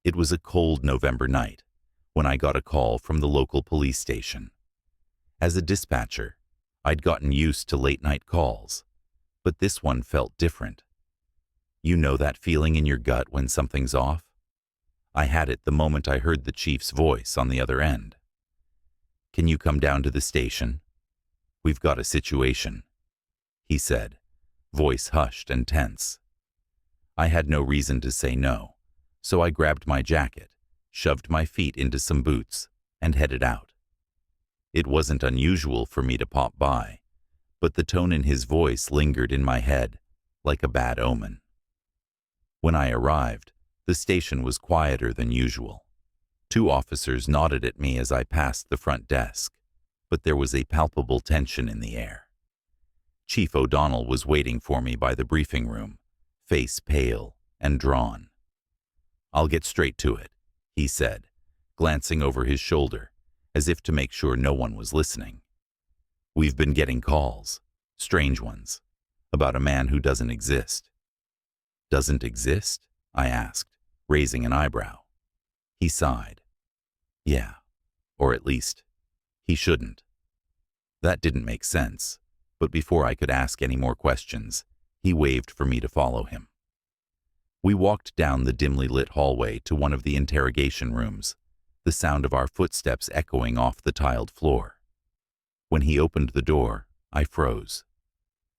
It was a cold November night when I got a call from the local police station. As a dispatcher, I'd gotten used to late-night calls, but this one felt different. You know that feeling in your gut when something's off? I had it the moment I heard the chief's voice on the other end. "Can you come down to the station? We've got a situation," he said, voice hushed and tense. I had no reason to say no, so I grabbed my jacket, shoved my feet into some boots, and headed out. It wasn't unusual for me to pop by, but the tone in his voice lingered in my head like a bad omen. When I arrived, the station was quieter than usual. 2 officers nodded at me as I passed the front desk, but there was a palpable tension in the air. Chief O'Donnell was waiting for me by the briefing room, face pale and drawn. "I'll get straight to it," he said, glancing over his shoulder, as if to make sure no one was listening. "We've been getting calls, strange ones, about a man who doesn't exist." "Doesn't exist?" I asked, raising an eyebrow. He sighed. "Yeah, or at least, he shouldn't." That didn't make sense, but before I could ask any more questions, he waved for me to follow him. We walked down the dimly lit hallway to one of the interrogation rooms, the sound of our footsteps echoing off the tiled floor. When he opened the door, I froze.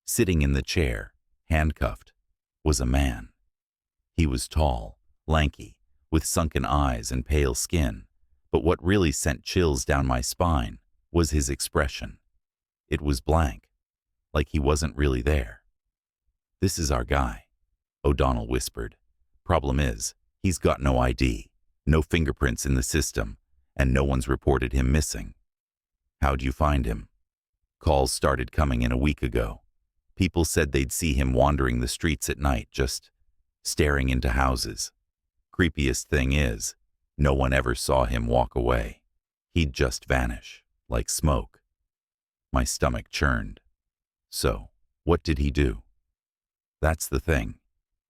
Sitting in the chair, handcuffed, was a man. He was tall, lanky, with sunken eyes and pale skin, but what really sent chills down my spine was his expression. It was blank, like he wasn't really there. "This is our guy," O'Donnell whispered. "Problem is, he's got no ID, no fingerprints in the system, and no one's reported him missing." "How'd you find him?" "Calls started coming in a week ago. People said they'd see him wandering the streets at night, just staring into houses. Creepiest thing is, no one ever saw him walk away. He'd just vanish, like smoke." My stomach churned. "So, what did he do?" "That's the thing,"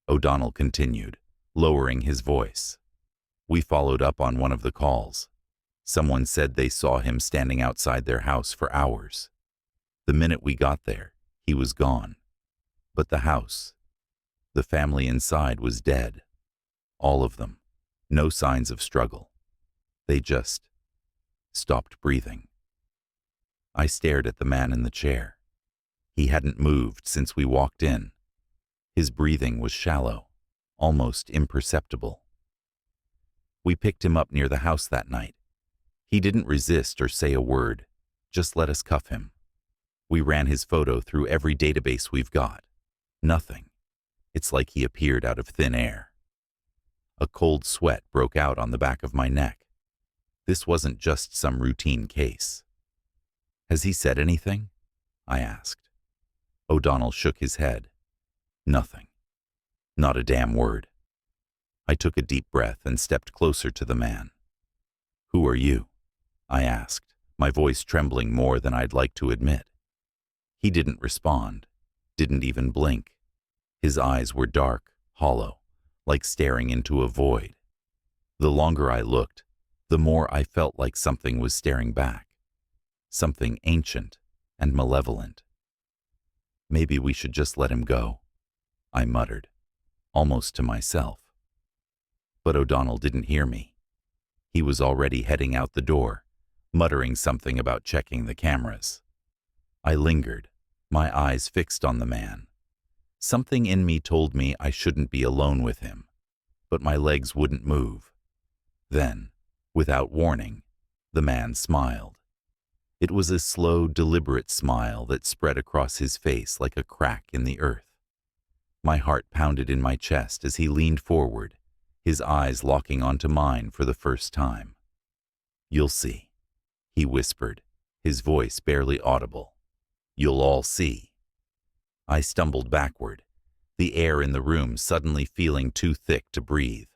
O'Donnell continued, lowering his voice. "We followed up on one of the calls. Someone said they saw him standing outside their house for hours. The minute we got there, he was gone. But the house, the family inside was dead. All of them. No signs of struggle. They just stopped breathing." I stared at the man in the chair. He hadn't moved since we walked in. His breathing was shallow, almost imperceptible. "We picked him up near the house that night. He didn't resist or say a word, just let us cuff him. We ran his photo through every database we've got. Nothing. It's like he appeared out of thin air." A cold sweat broke out on the back of my neck. This wasn't just some routine case. "Has he said anything?" I asked. O'Donnell shook his head. "Nothing. Not a damn word." I took a deep breath and stepped closer to the man. "Who are you?" I asked, my voice trembling more than I'd like to admit. He didn't respond, didn't even blink. His eyes were dark, hollow, like staring into a void. The longer I looked, the more I felt like something was staring back. Something ancient and malevolent. "Maybe we should just let him go," I muttered, almost to myself. But O'Donnell didn't hear me. He was already heading out the door, muttering something about checking the cameras. I lingered, my eyes fixed on the man. Something in me told me I shouldn't be alone with him, but my legs wouldn't move. Then, without warning, the man smiled. It was a slow, deliberate smile that spread across his face like a crack in the earth. My heart pounded in my chest as he leaned forward, his eyes locking onto mine for the first time. "You'll see," he whispered, his voice barely audible. "You'll all see." I stumbled backward, the air in the room suddenly feeling too thick to breathe.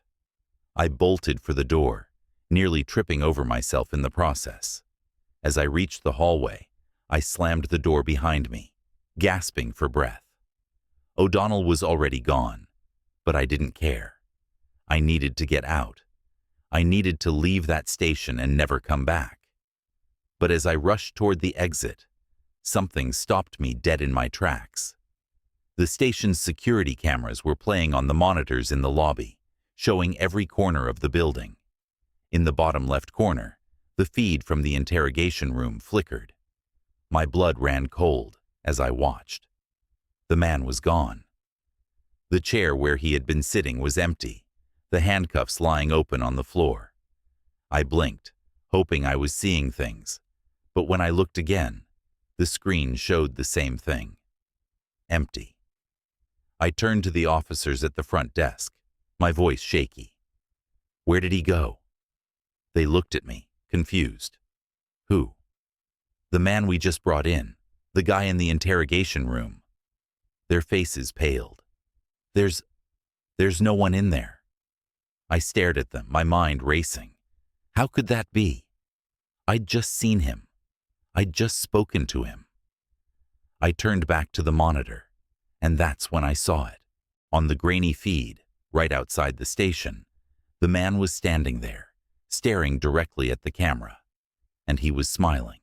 I bolted for the door, nearly tripping over myself in the process. As I reached the hallway, I slammed the door behind me, gasping for breath. O'Donnell was already gone, but I didn't care. I needed to get out, I needed to leave that station and never come back. But as I rushed toward the exit, something stopped me dead in my tracks. The station's security cameras were playing on the monitors in the lobby, showing every corner of the building. In the bottom left corner, the feed from the interrogation room flickered. My blood ran cold as I watched. The man was gone. The chair where he had been sitting was empty, the handcuffs lying open on the floor. I blinked, hoping I was seeing things, but when I looked again, the screen showed the same thing. Empty. I turned to the officers at the front desk, my voice shaky. Where did he go? They looked at me, confused. Who? The man we just brought in, the guy in the interrogation room. Their faces paled. There's no one in there. I stared at them, my mind racing. How could that be? I'd just seen him. I'd just spoken to him. I turned back to the monitor, and that's when I saw it. On the grainy feed, right outside the station, the man was standing there, staring directly at the camera, and he was smiling.